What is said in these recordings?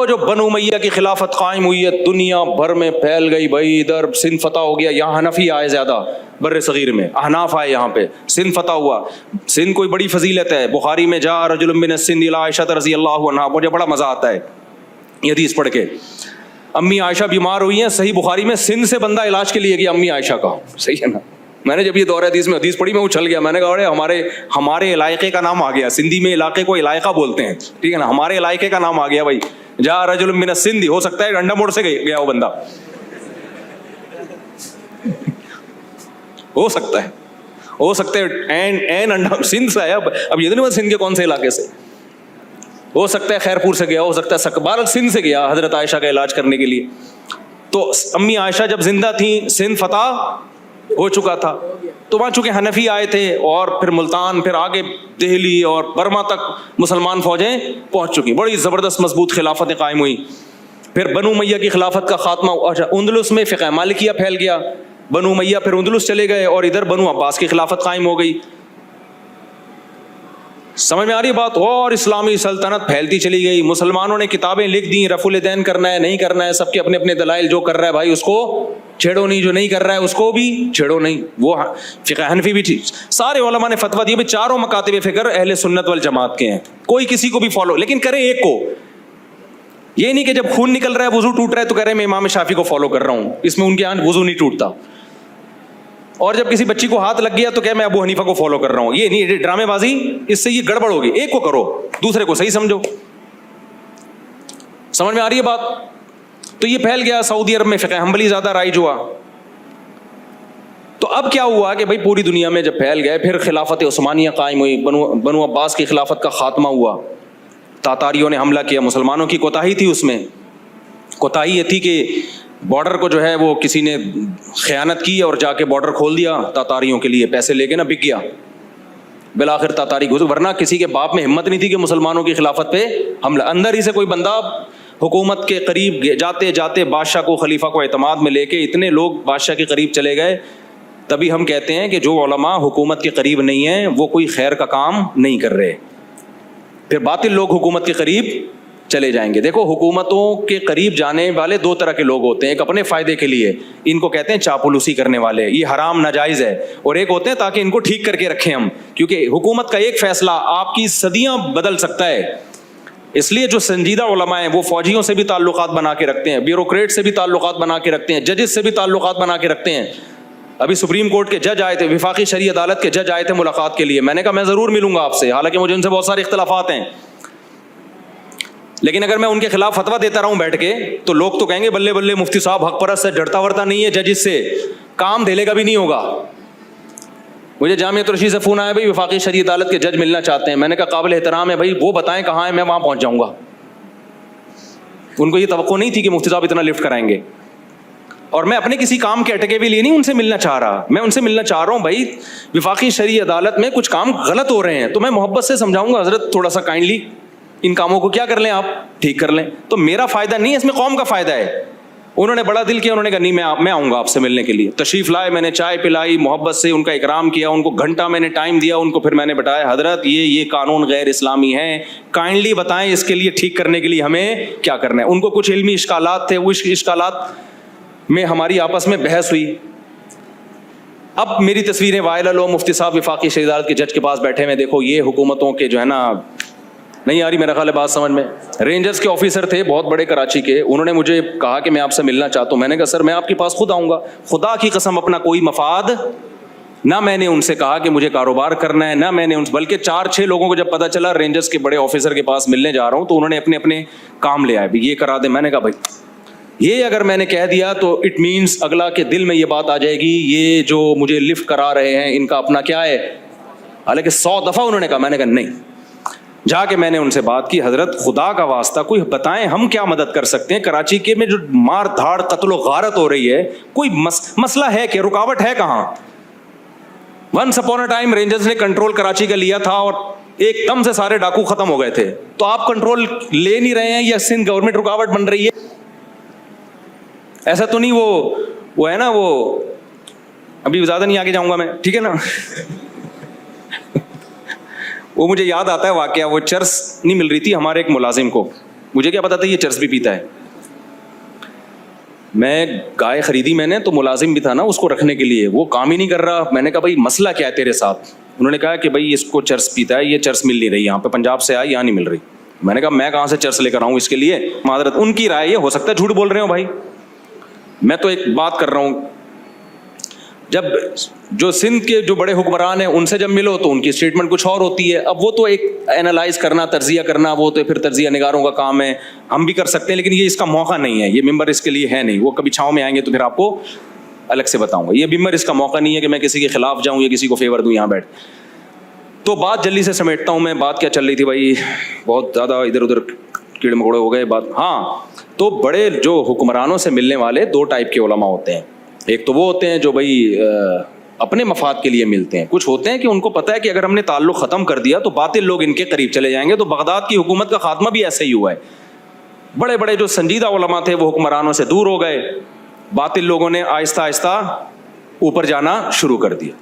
جو بنو امیہ کی خلافت قائم ہوئی ہے دنیا بھر میں پھیل گئی بھائی. ادھر سندھ فتح ہو گیا, یہاں حنفی آئے زیادہ بر صغیر میں, احناف آئے یہاں پہ, سندھ فتح ہوا. سندھ کوئی بڑی فضیلت ہے. بخاری میں جا رجل من السندھ الی عائشہ رضی اللہ عنہا, مجھے بڑا مزہ آتا ہے یہ حدیث پڑھ کے. امی عائشہ بیمار ہوئی ہیں, صحیح بخاری میں سندھ سے بندہ علاج کے لیے گیا امی عائشہ کا, صحیح ہے نا. میں نے جب یہ دور حدیث میں حدیث پڑھی میں اچھل گیا, میں نے کہا ہمارے علاقے کا نام آ گیا. سندھی میں علاقے کو علاقہ بولتے ہیں, ٹھیک ہے نا, ہمارے علاقے کا نام آ گیا بھائی. جا رجل من السندھ, ہو سکتا ہے ڈنڈا موڑ سے گیا وہ بندہ, ہو سکتا ہے انڈا سندھ سے آیا. اب یہ نہیں سندھ کے کون سے علاقے سے, ہو سکتا ہے خیرپور سے گیا, ہو سکتا ہے سکبال سندھ سے گیا حضرت عائشہ کا علاج کرنے کے لیے. تو امی عائشہ جب زندہ تھیں سندھ فتح ہو چکا تھا, تو وہاں چونکہ حنفی آئے تھے اور پھر ملتان, پھر آگے دہلی اور برما تک مسلمان فوجیں پہنچ چکی, بڑی زبردست مضبوط خلافتیں قائم ہوئی. پھر بنو امیہ کی خلافت کا خاتمہ. اندلس میں فقہ مالکیہ پھیل گیا, بنو امیہ پھر اندلس چلے گئے اور ادھر بنو عباس کی خلافت قائم ہو گئی. سمجھ میں آ رہی بات؟ اور اسلامی سلطنت پھیلتی چلی گئی. مسلمانوں نے کتابیں لکھ دی, رفع الدین کرنا ہے نہیں کرنا ہے, سب کے اپنے اپنے دلائل. جو کر رہا ہے بھائی اس کو چھیڑو نہیں, جو نہیں کر رہا ہے اس کو بھی چھیڑو نہیں. وہ فقہ حنفی بھی تھی, سارے علماء نے فتویٰ دیے. چاروں مکاتب فکر اہل سنت والجماعت کے ہیں, کوئی کسی کو بھی فالو, لیکن کرے ایک کو. یہ نہیں کہ جب خون نکل رہا ہے وضو ٹوٹ رہا ہے تو کہہ رہے میں امام شافعی کو فالو کر رہا ہوں, اس میں ان کے یہاں وضو نہیں ٹوٹتا. اور جب کسی بچی کو ہاتھ لگ گیا تو کہ میں ابو حنیفہ کو فالو کر رہا ہوں. یہ نہیں, ڈرامے بازی, اس سے یہ گڑبڑ ہوگی. ایک کو کرو, دوسرے کو صحیح سمجھو. سمجھ میں آ رہی ہے بات؟ تو یہ پھیل گیا. سعودی عرب میں فقہ حنبلی زیادہ رائج ہوا. تو اب کیا ہوا کہ بھائی پوری دنیا میں جب پھیل گئے, پھر خلافت عثمانیہ قائم ہوئی, بنو عباس کی خلافت کا خاتمہ ہوا. تاتاریوں نے حملہ کیا, مسلمانوں کی کوتاہی تھی اس میں. کوتاہی یہ تھی کہ بارڈر کو جو ہے وہ کسی نے خیانت کی اور جا کے بارڈر کھول دیا تاتاریوں کے لیے, پیسے لے کے نا بک گیا. بالآخر تاتاری گزر, ورنہ کسی کے باپ میں ہمت نہیں تھی کہ مسلمانوں کی خلافت پہ حملہ. اندر ہی سے کوئی بندہ حکومت کے قریب جاتے جاتے بادشاہ کو, خلیفہ کو اعتماد میں لے کے اتنے لوگ بادشاہ کے قریب چلے گئے. تبھی ہم کہتے ہیں کہ جو علماء حکومت کے قریب نہیں ہیں وہ کوئی خیر کا کام نہیں کر رہے. پھر باطل لوگ حکومت کے قریب چلے جائیں گے. دیکھو حکومتوں کے قریب جانے والے دو طرح کے لوگ ہوتے ہیں. ایک اپنے فائدے کے لیے, ان کو کہتے ہیں چاپلوسی کرنے والے, یہ حرام ناجائز ہے. اور ایک ہوتے ہیں تاکہ ان کو ٹھیک کر کے رکھیں ہم, کیونکہ حکومت کا ایک فیصلہ آپ کی صدیاں بدل سکتا ہے. اس لیے جو سنجیدہ علماء ہیں وہ فوجیوں سے بھی تعلقات بنا کے رکھتے ہیں, بیوروکریٹ سے بھی تعلقات بنا کے رکھتے ہیں, ججز سے بھی تعلقات بنا کے رکھتے ہیں. ابھی سپریم کورٹ کے جج آئے تھے, وفاقی شرعی عدالت کے جج آئے تھے ملاقات کے لیے. میں نے کہا میں ضرور ملوں گا آپ سے, حالانکہ مجھے ان سے بہت سارے اختلافات ہیں, لیکن اگر میں ان کے خلاف فتویٰ دیتا رہوں بیٹھ کے تو لوگ تو کہیں گے بلے بلے مفتی صاحب حق پرست ہے, ڈرتا ورتا نہیں ہے ججز سے, کام دھیلے کا بھی نہیں ہوگا. مجھے جامعۃ الرشید سے فون آیا, بھائی وفاقی شرعی عدالت کے جج ملنا چاہتے ہیں. میں نے کہا قابل احترام ہے بھائی, وہ بتائیں کہاں ہے, میں وہاں پہنچ جاؤں گا. ان کو یہ توقع نہیں تھی کہ مفتی صاحب اتنا لفٹ کرائیں گے. اور میں اپنے کسی کام کے اٹکے بھی لیے نہیں ان سے ملنا چاہ رہا, میں ان سے ملنا چاہ رہا ہوں بھائی وفاقی شرعی عدالت میں کچھ کام غلط ہو رہے ہیں, تو میں محبت سے سمجھاؤں گا حضرت تھوڑا سا کائنڈلی ان کاموں کو کیا کر لیں, آپ ٹھیک کر لیں. تو میرا فائدہ نہیں ہے اس میں, قوم کا فائدہ ہے. انہوں نے بڑا دل کیا, انہوں نے کہا نہیں میں آؤں گا آپ سے ملنے کے لیے. تشریف لائے, میں نے چائے پلائی, محبت سے ان کا اکرام کیا, ان کو گھنٹہ میں نے ٹائم دیا ان کو. پھر میں نے بتایا حضرت یہ قانون غیر اسلامی ہیں, کائنڈلی بتائیں اس کے لیے ٹھیک کرنے کے لیے ہمیں کیا کرنا ہے. ان کو کچھ علمی اشکالات تھے, وہ اشکالات میں ہماری آپس میں بحث ہوئی. اب میری تصویریں وائرل ہو, مفتی صاحب وفاقی شرعی عدالت کے جج کے پاس بیٹھے ہوئے, دیکھو یہ حکومتوں کے جو ہے نا, نہیں آ رہی میرا خیال ہے بات سمجھ میں. رینجرز کے آفیسر تھے بہت بڑے کراچی کے, انہوں نے مجھے کہا کہ میں آپ سے ملنا چاہتا ہوں. میں نے کہا سر میں آپ کے پاس خود آؤں گا, خدا کی قسم اپنا کوئی مفاد نہ میں نے ان سے کہا کہ مجھے کاروبار کرنا ہے, نہ میں نے ان سے, بلکہ 4-6 لوگوں کو جب پتا چلا رینجرز کے بڑے آفیسر کے پاس ملنے جا رہا ہوں تو انہوں نے اپنے اپنے کام لے آئے, یہ کرا دے. میں نے کہا بھائی یہ اگر میں نے کہہ دیا تو اٹ مینس اگلا کے دل میں یہ بات آ جائے گی یہ جو مجھے لفٹ کرا رہے ہیں ان کا اپنا کیا ہے. حالانکہ 100 دفعہ انہوں نے کہا, میں نے کہا نہیں. جا کے میں نے ان سے بات کی, حضرت خدا کا واسطہ کوئی بتائیں ہم کیا مدد کر سکتے ہیں. کراچی کے میں جو مار دھاڑ قتل و غارت ہو رہی ہے, کوئی مسئلہ ہے کہ رکاوٹ ہے کہاں. Once upon a time rangers نے کنٹرول کراچی کا لیا تھا اور ایک دم سے سارے ڈاکو ختم ہو گئے تھے. تو آپ کنٹرول لے نہیں رہے ہیں یا سندھ گورنمنٹ رکاوٹ بن رہی ہے؟ ایسا تو نہیں وہ ہے نا, وہ ابھی زیادہ نہیں آگے جاؤں گا میں, ٹھیک ہے نا. وہ مجھے یاد آتا ہے واقعہ, وہ چرس نہیں مل رہی تھی ہمارے ایک ملازم کو, مجھے کیا پتا تھا یہ چرس بھی پیتا ہے. میں گائے خریدی میں نے, تو ملازم بھی تھا نا اس کو رکھنے کے لیے, وہ کام ہی نہیں کر رہا. میں نے کہا بھائی مسئلہ کیا ہے تیرے ساتھ؟ انہوں نے کہا کہ بھائی اس کو چرس پیتا ہے, یہ چرس مل نہیں رہی یہاں پہ, پنجاب سے آئی یہاں نہیں مل رہی. میں نے کہا میں کہاں سے چرس لے کر آؤں اس کے لیے, معذرت. ان کی رائے, یہ ہو سکتا ہے جھوٹ بول رہے ہو بھائی, میں تو ایک بات کر رہا ہوں. جب جو سندھ کے جو بڑے حکمران ہیں ان سے جب ملو تو ان کی اسٹیٹمنٹ کچھ اور ہوتی ہے. اب وہ تو ایک اینالائز کرنا, تجزیہ کرنا, وہ تو پھر تجزیہ نگاروں کا کام ہے, ہم بھی کر سکتے ہیں, لیکن یہ اس کا موقع نہیں ہے, یہ ممبر اس کے لیے ہے نہیں. وہ کبھی چھاؤں میں آئیں گے تو پھر آپ کو الگ سے بتاؤں گا. یہ ممبر اس کا موقع نہیں ہے کہ میں کسی کے خلاف جاؤں یا کسی کو فیور دوں یہاں بیٹھ. تو بات جلدی سے سمیٹتا ہوں میں. بات کیا چل رہی تھی بھائی, بہت زیادہ ادھر ادھر کیڑے مکوڑے ہو گئے بات. ہاں, تو بڑے جو حکمرانوں سے ملنے والے دو ٹائپ کے علماء ہوتے ہیں. ایک تو وہ ہوتے ہیں جو بھائی اپنے مفاد کے لیے ملتے ہیں, کچھ ہوتے ہیں کہ ان کو پتہ ہے کہ اگر ہم نے تعلق ختم کر دیا تو باطل لوگ ان کے قریب چلے جائیں گے. تو بغداد کی حکومت کا خاتمہ بھی ایسے ہی ہوا ہے. بڑے بڑے جو سنجیدہ علماء تھے وہ حکمرانوں سے دور ہو گئے, باطل لوگوں نے آہستہ آہستہ اوپر جانا شروع کر دیا,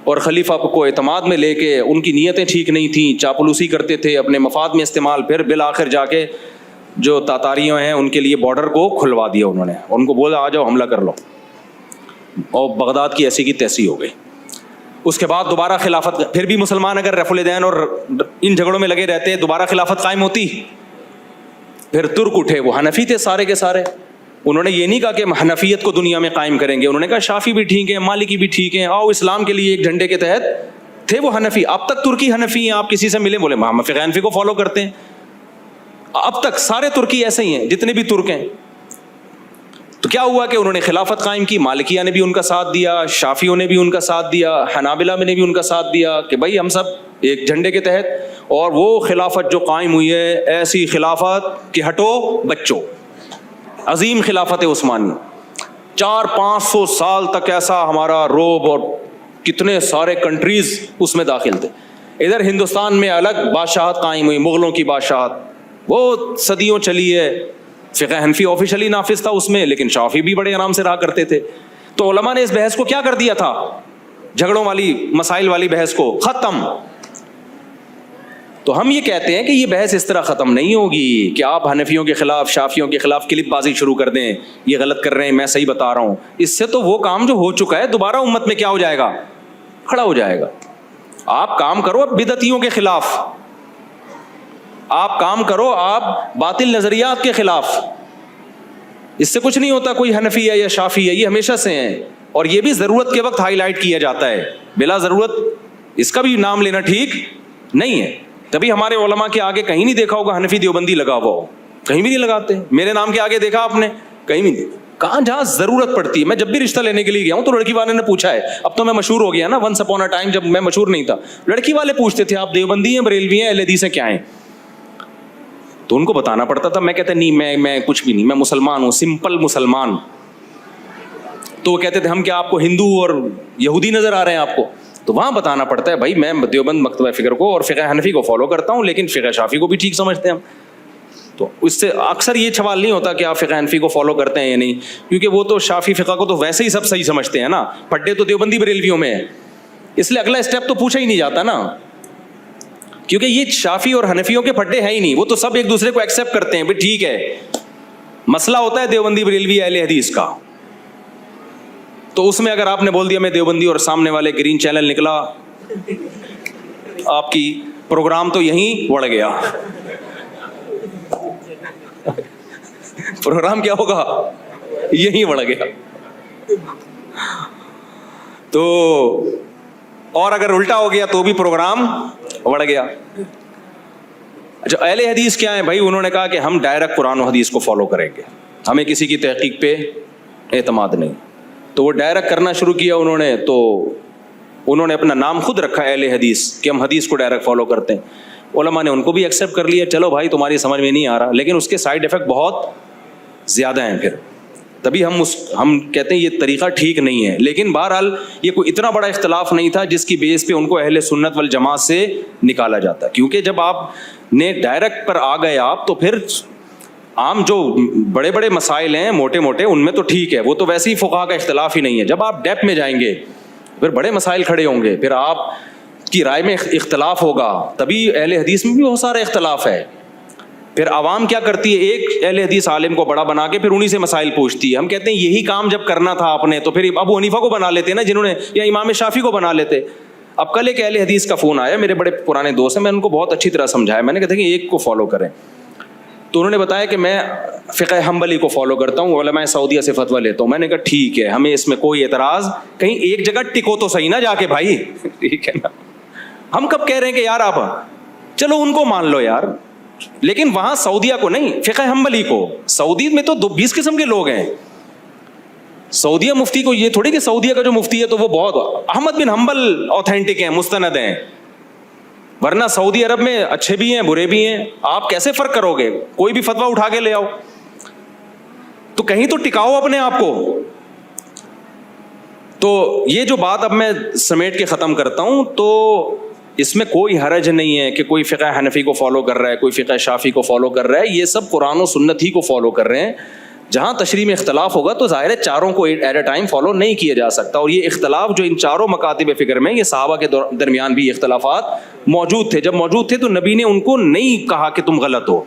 اور خلیفہ کو اعتماد میں لے کے, ان کی نیتیں ٹھیک نہیں تھیں, چاپلوسی کرتے تھے, اپنے مفاد میں استعمال. پھر بالآخر جا کے جو تاتاریوں ہیں ان کے لیے بارڈر کو کھلوا دیا انہوں نے, ان کو بولا آ جاؤ حملہ کر لو, اور بغداد کی ایسی کی تیسی ہو گئی. اس کے بعد دوبارہ خلافت, پھر بھی مسلمان اگر رفع الدین اور ان جھگڑوں میں لگے رہتے دوبارہ خلافت قائم ہوتی. پھر ترک اٹھے, وہ حنفی تھے سارے کے سارے. انہوں نے یہ نہیں کہا کہ ہم حنفیت کو دنیا میں قائم کریں گے, انہوں نے کہا شافی بھی ٹھیک ہیں, مالکی بھی ٹھیک ہیں, آؤ اسلام کے لیے ایک جھنڈے کے تحت تھے وہ حنفی. اب تک ترکی حنفی ہیں, آپ کسی سے ملے بولے ہم فقہ حنفی کو فالو کرتے ہیں. اب تک سارے ترکی ایسے ہی ہیں جتنے بھی ترک ہیں. تو کیا ہوا کہ انہوں نے خلافت قائم کی, مالکیہ نے بھی ان کا ساتھ دیا, شافیوں نے بھی ان کا ساتھ دیا, حنابلہ نے بھی ان کا ساتھ دیا کہ بھائی ہم سب ایک جھنڈے کے تحت. اور وہ خلافت جو قائم ہوئی ہے, ایسی خلافت کہ ہٹو بچو, عظیم خلافت عثمانی. 400-500 سال تک ایسا ہمارا روب, اور کتنے سارے کنٹریز اس میں داخل تھے. ادھر ہندوستان میں الگ بادشاہت قائم ہوئی, مغلوں کی بادشاہت, وہ صدیوں چلی ہے. فقہ حنفی آفیشلی نافذ تھا اس میں, لیکن شافی بھی بڑے آرام سے رہا کرتے تھے. تو علماء نے اس بحث کو کیا کر دیا تھا, جھگڑوں والی مسائل والی بحث کو ختم. تو ہم یہ کہتے ہیں کہ یہ بحث اس طرح ختم نہیں ہوگی کہ آپ حنفیوں کے خلاف, شافیوں کے خلاف کلپ بازی شروع کر دیں, یہ غلط کر رہے ہیں میں صحیح بتا رہا ہوں. اس سے تو وہ کام جو ہو چکا ہے دوبارہ امت میں کیا ہو جائے گا, کھڑا ہو جائے گا. آپ کام کرو بدعتیوں کے خلاف, آپ کام کرو آپ باطل نظریات کے خلاف. اس سے کچھ نہیں ہوتا کوئی حنفی ہے یا شافی ہے, یہ ہمیشہ سے ہیں. اور یہ بھی ضرورت کے وقت ہائی لائٹ کیا جاتا ہے, بلا ضرورت اس کا بھی نام لینا ٹھیک نہیں ہے. کبھی ہمارے علماء کے آگے کہیں نہیں دیکھا ہوگا حنفی دیوبندی لگا ہوا ہو, کہیں بھی نہیں لگاتے. میرے نام کے آگے دیکھا آپ نے, کہیں بھی نہیں. کہاں جہاں ضرورت پڑتی ہے. میں جب بھی رشتہ لینے کے لیے گیا ہوں تو لڑکی والے نے پوچھا ہے, اب تو میں مشہور ہو گیا نا, ونس اپون اے ٹائم جب میں مشہور نہیں تھا, لڑکی والے پوچھتے تھے آپ دیوبندی ہیں, بریلوی ہیں, اہل حدیث ہیں, کیا ہیں. تو ان کو بتانا پڑتا تھا. میں کہتا نہیں میں کچھ بھی نہیں, میں مسلمان ہوں, سمپل مسلمان. تو وہ کہتے تھے ہم کیا آپ کو ہندو اور یہودی نظر آ رہے ہیں آپ کو. تو وہاں بتانا پڑتا ہے بھائی میں دیوبند مکتبہ فکر کو اور فقہ حنفی کو فالو کرتا ہوں, لیکن فقہ شافی کو بھی ٹھیک سمجھتے ہیں ہم. تو اس سے اکثر یہ سوال نہیں ہوتا کہ آپ فقہ حنفی کو فالو کرتے ہیں یا نہیں, کیونکہ وہ تو شافی فقہ کو تو ویسے ہی سب صحیح سمجھتے ہیں نا, پھڈے تو دیوبندی بریلویوں میں ہے. اس لیے اگلا اسٹیپ تو پوچھا ہی نہیں جاتا نا, کیونکہ یہ شافی اور حنفیوں کے پھڈے ہیں ہی نہیں, وہ تو سب ایک دوسرے کو ایکسیپٹ کرتے ہیں. بھائی ٹھیک ہے, مسئلہ ہوتا ہے دیوبندی بریلوی اہل حدیث کا, تو اس میں اگر آپ نے بول دیا میں دیوبندی اور سامنے والے گرین چینل نکلا, آپ کی پروگرام تو یہیں بڑھ گیا. پروگرام کیا ہوگا, یہیں بڑھ گیا. تو اور اگر الٹا ہو گیا تو بھی پروگرام بڑھ گیا. اچھا, اہل حدیث کیا ہیں بھائی؟ انہوں نے کہا کہ ہم ڈائریکٹ قرآن و حدیث کو فالو کریں گے, ہمیں کسی کی تحقیق پہ اعتماد نہیں. تو وہ ڈائریکٹ کرنا شروع کیا انہوں نے. تو انہوں نے اپنا نام خود رکھا اہل حدیث کہ ہم حدیث کو ڈائریکٹ فالو کرتے ہیں. علماء نے ان کو بھی ایکسیپٹ کر لیا, چلو بھائی تمہاری سمجھ میں نہیں آ رہا, لیکن اس کے سائیڈ افیکٹ بہت زیادہ ہیں. پھر تبھی ہم کہتے ہیں یہ طریقہ ٹھیک نہیں ہے. لیکن بہرحال یہ کوئی اتنا بڑا اختلاف نہیں تھا جس کی بیس پہ ان کو اہل سنت والجماعت سے نکالا جاتا, کیونکہ جب آپ نے ڈائریکٹ پر آ گئے آپ, تو پھر عام جو بڑے بڑے مسائل ہیں موٹے موٹے ان میں تو ٹھیک ہے, وہ تو ویسے ہی فقہا کا اختلاف ہی نہیں ہے. جب آپ ڈیپ میں جائیں گے پھر بڑے مسائل کھڑے ہوں گے, پھر آپ کی رائے میں اختلاف ہوگا. تبھی اہل حدیث میں بھی بہت سارا اختلاف ہے. پھر عوام کیا کرتی ہے, ایک اہل حدیث عالم کو بڑا بنا کے پھر انہی سے مسائل پوچھتی ہے. ہم کہتے ہیں یہی کام جب کرنا تھا آپ نے تو پھر ابو حنیفہ کو بنا لیتے نا, جنہوں نے, یا امام شافعی کو بنا لیتے. اب کل ایک اہل حدیث کا فون آیا, میرے بڑے پرانے دوست ہیں, میں ان کو بہت اچھی طرح سمجھایا, میں نے کہا کہ ایک کو فالو کریں. تو انہوں نے بتایا کہ میں فقہ حنبلی کو فالو کرتا ہوں, علماء سعودیہ سے فتویٰ لیتا ہوں. میں نے کہا ٹھیک ہے, ہمیں اس میں کوئی اعتراض, کہیں ایک جگہ ٹکو تو صحیح نا جا کے بھائی, ٹھیک ہے نا. ہم کب کہہ رہے ہیں کہ یار آپ چلو ان کو مان لو یار, لیکن وہاں سعودیہ کو نہیں, فقہ حنبلی کو. سعودی میں تو 20 قسم کے لوگ ہیں. سعودیہ مفتی کو یہ تھوڑی کہ سعودیہ کا جو مفتی ہے تو وہ بہت احمد بن حنبل اوتھینٹک ہیں, مستند ہیں, ورنہ سعودی عرب میں اچھے بھی ہیں برے بھی ہیں. آپ کیسے فرق کرو گے؟ کوئی بھی فتویٰ اٹھا کے لے آؤ. تو کہیں تو ٹکاؤ اپنے آپ کو. تو یہ جو بات اب میں سمیٹ کے ختم کرتا ہوں, تو اس میں کوئی حرج نہیں ہے کہ کوئی فقہ حنفی کو فالو کر رہا ہے, کوئی فقہ شافعی کو فالو کر رہا ہے. یہ سب قرآن و سنت ہی کو فالو کر رہے ہیں. جہاں تشریح میں اختلاف ہوگا تو ظاہر ہے چاروں کو ایٹ اے ٹائم فالو نہیں کیا جا سکتا. اور یہ اختلاف جو ان چاروں مکاتب فکر میں, یہ صحابہ کے درمیان بھی اختلافات موجود تھے. جب موجود تھے تو نبی نے ان کو نہیں کہا کہ تم غلط ہو.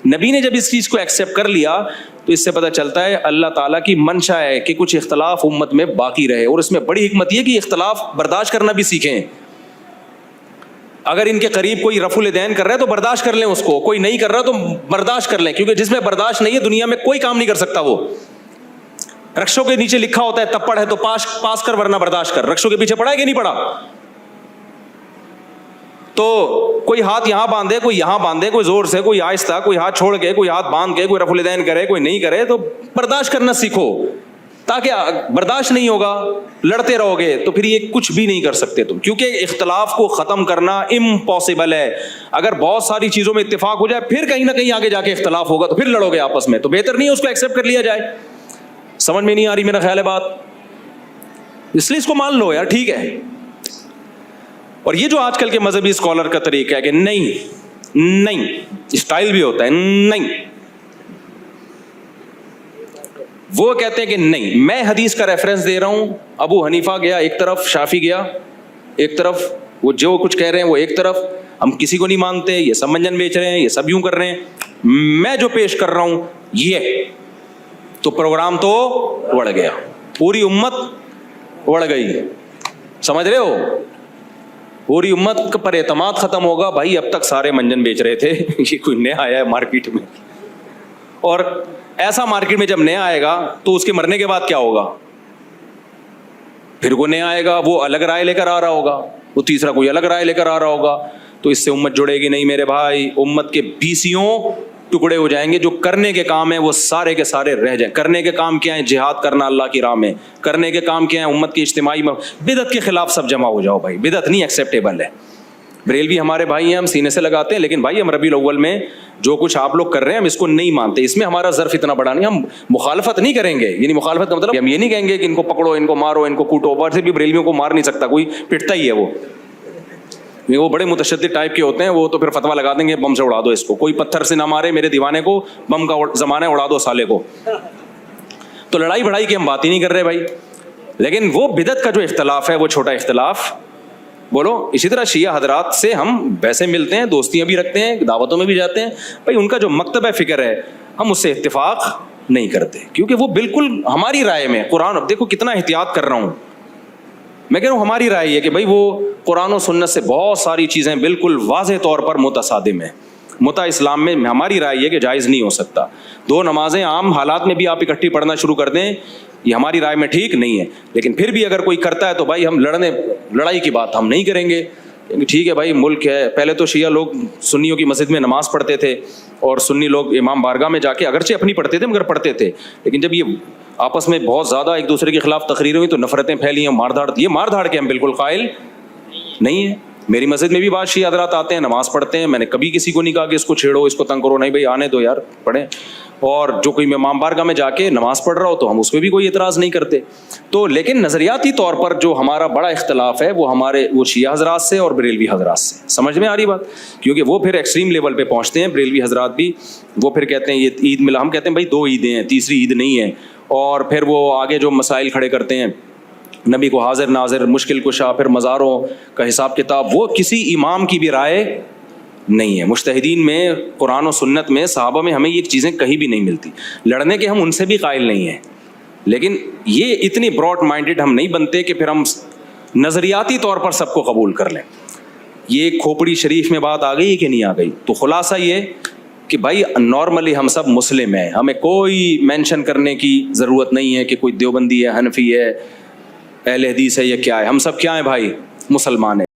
نبی نے جب اس چیز کو ایکسیپٹ کر لیا تو اس سے پتہ چلتا ہے اللہ تعالیٰ کی منشا ہے کہ کچھ اختلاف امت میں باقی رہے. اور اس میں بڑی حکمت یہ کہ اختلاف برداشت کرنا بھی سیکھیں. اگر ان کے قریب کوئی رفع الیدین کر رہا ہے تو برداشت کر لیں اس کو, کوئی نہیں کر رہا تو برداشت کر لیں, کیونکہ جس میں برداشت نہیں ہے دنیا میں کوئی کام نہیں کر سکتا. وہ رکشوں کے نیچے لکھا ہوتا ہے تپڑ ہے تو پاس کر ورنہ برداشت کر. رکشوں کے پیچھے پڑا ہے کہ نہیں پڑا؟ تو کوئی ہاتھ یہاں باندھے, کوئی یہاں باندھے, کوئی زور سے, کوئی آہستہ, کوئی ہاتھ چھوڑ کے, کوئی ہاتھ باندھ کے, کوئی رفع الیدین کرے, کوئی نہیں کرے. تو برداشت کرنا سیکھو, تاکہ برداشت نہیں ہوگا لڑتے رہو گے تو پھر یہ کچھ بھی نہیں کر سکتے تم, کیونکہ اختلاف کو ختم کرنا امپاسبل ہے. اگر بہت ساری چیزوں میں اتفاق ہو جائے پھر کہیں نہ کہیں آگے جا کے اختلاف ہوگا تو پھر لڑو گے آپس میں, تو بہتر نہیں ہے اس کو ایکسیپٹ کر لیا جائے. سمجھ میں نہیں آ رہی میرا خیال ہے بات, اس لیے اس کو مان لو یار, ٹھیک ہے. اور یہ جو آج کل کے مذہبی اسکالر کا طریقہ ہے کہ نہیں اسٹائل بھی ہوتا ہے, نہیں, وہ کہتے ہیں کہ نہیں, میں حدیث کا ریفرنس دے رہا ہوں, ابو حنیفہ گیا ایک طرف, شافعی گیا ایک طرف, وہ جو کچھ کہہ رہے ہیں وہ ایک طرف, ہم کسی کو نہیں مانتے, یہ سب منجن بیچ رہے ہیں, یہ سب یوں کر رہے ہیں, میں جو پیش کر رہا ہوں یہ, تو پروگرام تو اڑ گیا, پوری امت اڑ گئی. سمجھ رہے ہو, پوری امت پر اعتماد ختم ہوگا. بھائی اب تک سارے منجن بیچ رہے تھے, یہ کوئی نیا آیا ہے مارکیٹ میں, اور ایسا مارکیٹ میں جب نیا آئے گا تو اس کے مرنے کے بعد کیا ہوگا؟ پھر وہ نیا آئے گا, وہ الگ رائے لے کر آ رہا ہوگا, وہ تیسرا کوئی الگ رائے لے کر آ رہا ہوگا, تو اس سے امت جڑے گی نہیں میرے بھائی. امت کے 20 ٹکڑے ہو جائیں گے. جو کرنے کے کام ہیں وہ سارے کے سارے رہ جائیں. کرنے کے کام کیا ہیں؟ جہاد کرنا اللہ کی راہ میں. کرنے کے کام کیا ہیں؟ امت کی اجتماعی میں. بدعت کے خلاف سب جمع ہو جاؤ بھائی, بدعت نہیں ایکسیپٹیبل ہے. بریلوی ہمارے بھائی ہیں, ہم سینے سے لگاتے ہیں, لیکن بھائی ہم ربیع الاول میں جو کچھ آپ لوگ کر رہے ہیں ہم اس کو نہیں مانتے. اس میں ہمارا ظرف اتنا بڑا نہیں, ہم مخالفت نہیں کریں گے. یعنی مخالفت کا مطلب ہم یہ نہیں کہیں گے کہ ان کو پکڑو, ان کو مارو, ان کو کوٹو. ویسے بھی بریلویوں کو مار نہیں سکتا کوئی, پٹتا ہی ہے وہ بڑے متشدد ٹائپ کے ہوتے ہیں. وہ تو پھر فتویٰ لگا دیں گے بم سے اڑا دو اس کو, کوئی پتھر سے نہ مارے میرے دیوانے کو, بم کا زمانہ اڑا دو سالے کو. تو لڑائی بڑائی کی ہم بات ہی نہیں کر رہے بھائی. لیکن وہ بدعت کا جو اختلاف ہے وہ چھوٹا اختلاف بولو. اسی طرح شیعہ حضرات سے ہم ویسے ملتے ہیں, دوستیاں بھی رکھتے ہیں, دعوتوں میں بھی جاتے ہیں بھائی. ان کا جو مکتب ہے فکر ہے ہم اس سے اتفاق نہیں کرتے, کیونکہ وہ بالکل ہماری رائے میں قرآن, اب دیکھو کتنا احتیاط کر رہا ہوں میں, کہہ رہا ہوں ہماری رائے یہ کہ بھائی وہ قرآن و سنت سے بہت ساری چیزیں بالکل واضح طور پر متصادم ہیں. متا اسلام میں ہماری رائے یہ کہ جائز نہیں ہو سکتا. 2 نمازیں عام حالات میں بھی آپ اکٹھی پڑھنا شروع کر دیں, یہ ہماری رائے میں ٹھیک نہیں ہے. لیکن پھر بھی اگر کوئی کرتا ہے تو بھائی ہم لڑائی کی بات ہم نہیں کریں گے. ٹھیک ہے بھائی, ملک ہے. پہلے تو شیعہ لوگ سنیوں کی مسجد میں نماز پڑھتے تھے, اور سنی لوگ امام بارگاہ میں جا کے اگرچہ اپنی پڑھتے تھے مگر پڑھتے تھے. لیکن جب یہ آپس میں بہت زیادہ ایک دوسرے کے خلاف تقریریں ہوئی تو نفرتیں پھیلی ہیں, مار دھاڑ کے ہم بالکل قائل نہیں ہیں. میری مسجد میں بھی بعض شیعہ حضرات آتے ہیں, نماز پڑھتے ہیں. میں نے کبھی کسی کو نہیں کہا کہ اس کو چھیڑو, اس کو تنگ کرو, نہیں بھائی آنے دو یار پڑھیں. اور جو کوئی امام بارگاہ میں جا کے نماز پڑھ رہا ہو تو ہم اس پہ بھی کوئی اعتراض نہیں کرتے. تو لیکن نظریاتی طور پر جو ہمارا بڑا اختلاف ہے وہ شیعہ حضرات سے اور بریلوی حضرات سے. سمجھ میں آ رہی بات؟ کیونکہ وہ پھر ایکسٹریم لیول پہ پہنچتے ہیں بریلوی حضرات بھی. وہ پھر کہتے ہیں یہ عید ملا, ہم کہتے ہیں بھائی 2 عیدیں ہیں, تیسری عید نہیں ہے. اور پھر وہ آگے جو مسائل کھڑے کرتے ہیں, نبی کو حاضر ناظر, مشکل کشا, پھر مزاروں کا حساب کتاب, وہ کسی امام کی بھی رائے نہیں ہے. مجتہدین میں, قرآن و سنت میں, صحابہ میں ہمیں یہ چیزیں کہیں بھی نہیں ملتی. لڑنے کے ہم ان سے بھی قائل نہیں ہیں, لیکن یہ اتنی براڈ مائنڈڈ ہم نہیں بنتے کہ پھر ہم نظریاتی طور پر سب کو قبول کر لیں. یہ کھوپڑی شریف میں بات آ گئی کہ نہیں آ گئی؟ تو خلاصہ یہ کہ بھائی نارملی ہم سب مسلم ہیں, ہمیں کوئی مینشن کرنے کی ضرورت نہیں ہے کہ کوئی دیوبندی ہے, حنفی ہے, اہل حدیث ہے یا کیا ہے. ہم سب کیا ہیں بھائی؟ مسلمان ہیں.